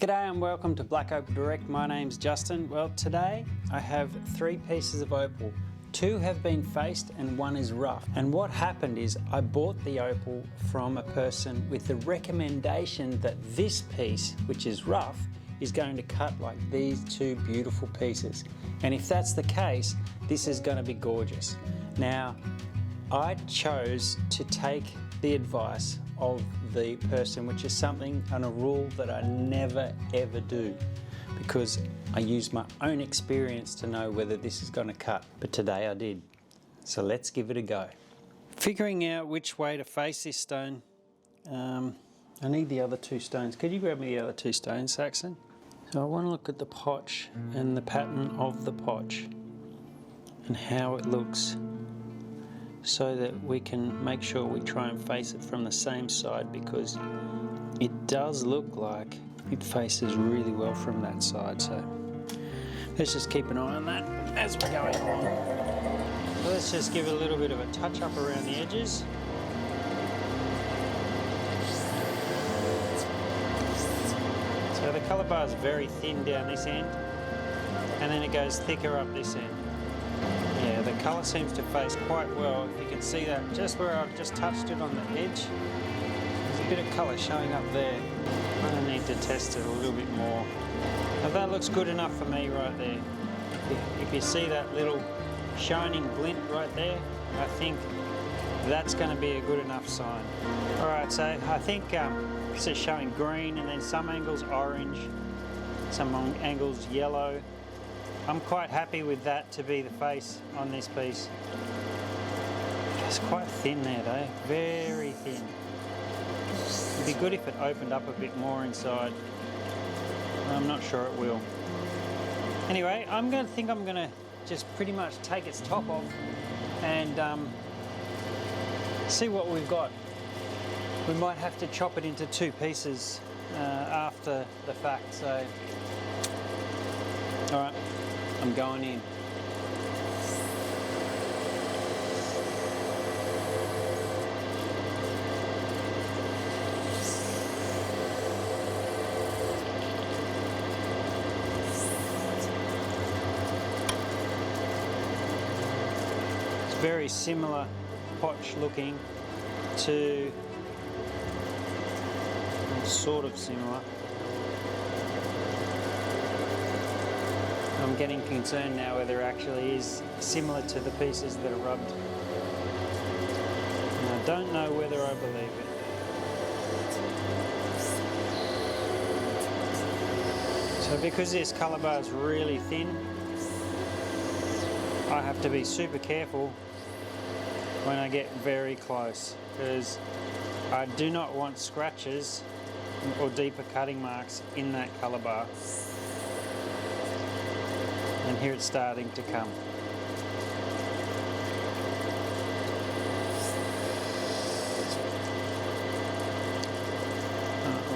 G'day and welcome to Black Opal Direct. My name's Justin. Well, today I have 3 pieces of opal. 2 have been faced and 1 is rough. And what happened is I bought the opal from a person with the recommendation that this piece, which is rough, is going to cut like these 2 beautiful pieces. And if that's the case, this is going to be gorgeous. Now, I chose to take the advice of the person, which is something and a rule that I never ever do, because I use my own experience to know whether this is going to cut, but today I did. So let's give it a go. Figuring out which way to face this stone. I need the other 2 stones. Could you grab me the other 2 stones, Saxon? So I want to look at the potch and the pattern of the potch and how it looks, so that we can make sure we try and face it from the same side, because it does look like it faces really well from that side. So let's just keep an eye on that as we're going along. So let's just give it a little bit of a touch up around the edges. So the colour bar is very thin down this end, and then it goes thicker up this end. Yeah, the colour seems to face quite well. If you can see that, just where I've just touched it on the edge, there's a bit of colour showing up there. I need to test it a little bit more. Now that looks good enough for me right there. If you see that little shining glint right there, I think that's going to be a good enough sign. Alright, so I think this is showing green, and then some angles orange, some angles yellow. I'm quite happy with that to be the face on this piece. It's quite thin there though, very thin. It'd be good if it opened up a bit more inside. I'm not sure it will. Anyway, I'm going to just pretty much take its top off and see what we've got. We might have to chop it into 2 pieces after the fact, so alright. I'm going in. It's very similar potch looking to, sort of similar. I'm getting concerned now whether it actually is similar to the pieces that are rubbed. And I don't know whether I believe it. So because this colour bar is really thin, I have to be super careful when I get very close, because I do not want scratches or deeper cutting marks in that colour bar. And here it's starting to come.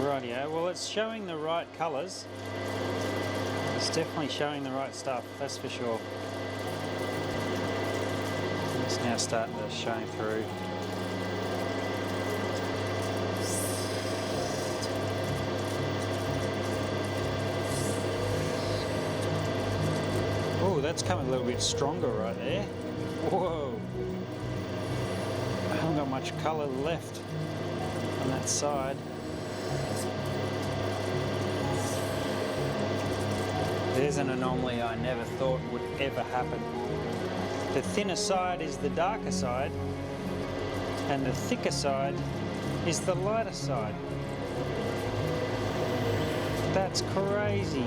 Rightio, well, it's showing the right colours. It's definitely showing the right stuff, that's for sure. It's now starting to shine through. Oh, that's coming a little bit stronger right there. Whoa! I haven't got much colour left on that side. There's an anomaly I never thought would ever happen. The thinner side is the darker side, and the thicker side is the lighter side. That's crazy.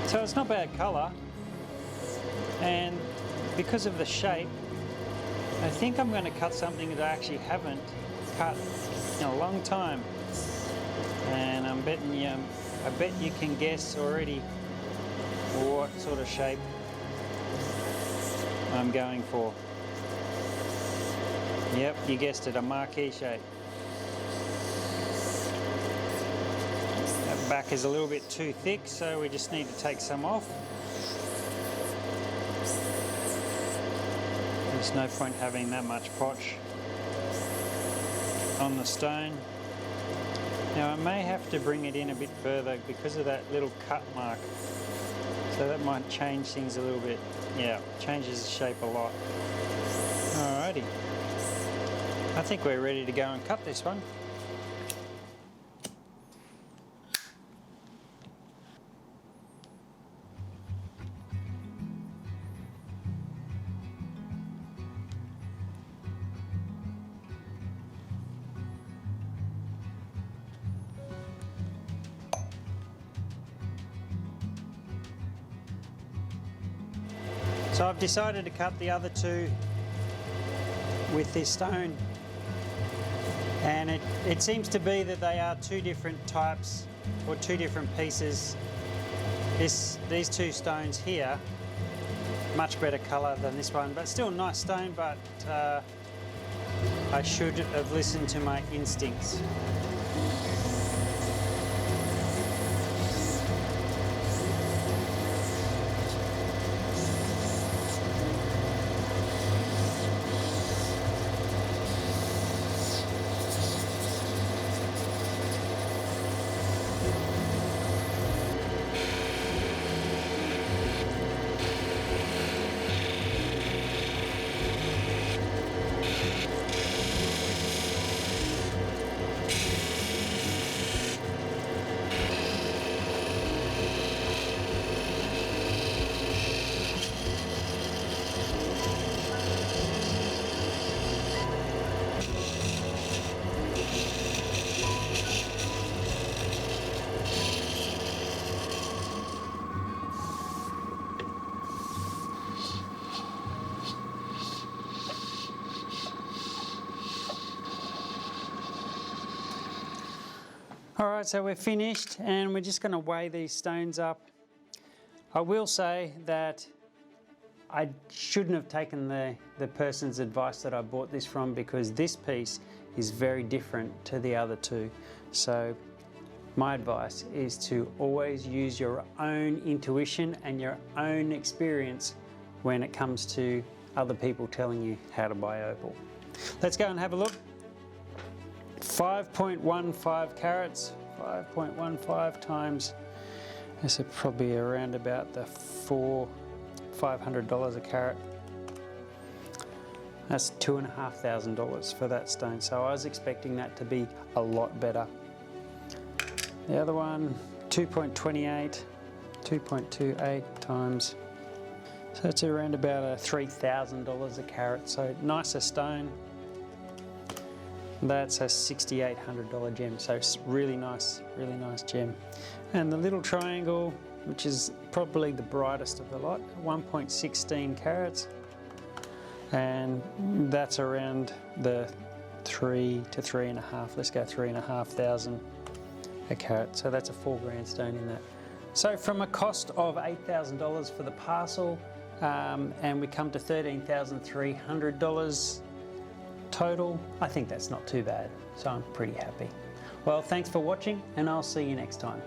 So it's not bad colour, and because of the shape, I think I'm going to cut something that I actually haven't cut in a long time, and I'm betting you, I bet you can guess already what sort of shape I'm going for. Yep, you guessed it, a marquee shape. That back is a little bit too thick, so we just need to take some off. There's no point having that much potch on the stone. Now I may have to bring it in a bit further because of that little cut mark. So that might change things a little bit. Yeah, changes the shape a lot. Alrighty. I think we're ready to go and cut this one. So I've decided to cut the other two with this stone, and it seems to be that they are two different types or two different pieces. These two stones here, much better colour than this one, but still a nice stone, but I should have listened to my instincts. All right, so we're finished and we're just going to weigh these stones up. I will say that I shouldn't have taken the person's advice that I bought this from, because this piece is very different to the other two. So my advice is to always use your own intuition and your own experience when it comes to other people telling you how to buy opal. Let's go and have a look. 5.15 carats, 5.15 times, this is probably around about the $500 a carat. That's $2,500 for that stone, so I was expecting that to be a lot better. The other one, 2.28, 2.28 times, so it's around about a $3,000 a carat, so nicer stone. That's a $6,800 gem, so it's really nice gem. And the little triangle, which is probably the brightest of the lot, 1.16 carats, and that's around the 3 to 3.5. Let's go 3,500 a carat. So that's a $4,000 stone in that. So from a cost of $8,000 for the parcel, and we come to $13,300 total, I think that's not too bad, so I'm pretty happy. Well, thanks for watching, and I'll see you next time.